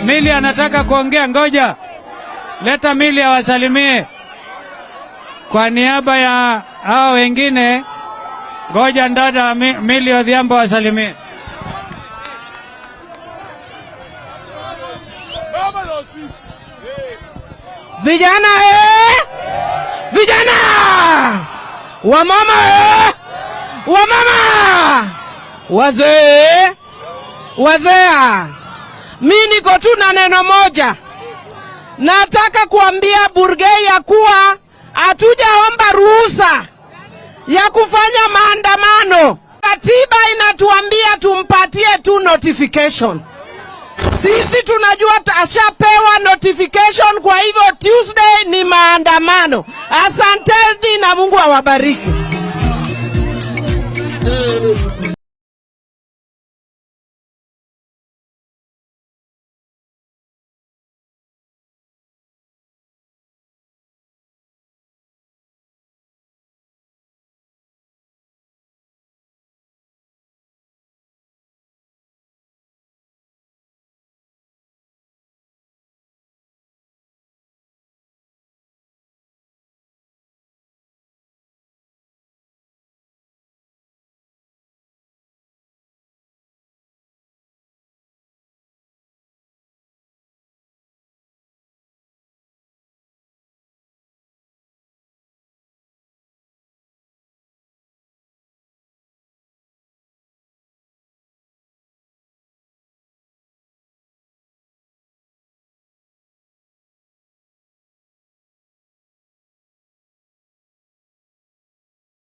Mili anataka kuongea, ngoja. Leta Mili awasalimie. Kwa niaba ya hao wengine, ngoja dada Mili Odhiambo wasalimie. Vijana vijana! Wamama wamama! Wazee! Mimi niko tu na neno moja. Nataka kuambia Burgei ya kuwa hatujaomba ruhusa ya kufanya maandamano. Katiba inatuambia tumpatie tu notification. Sisi tunajua ashapewa notification, kwa hivyo Tuesday ni maandamano. Asanteni na Mungu awabariki.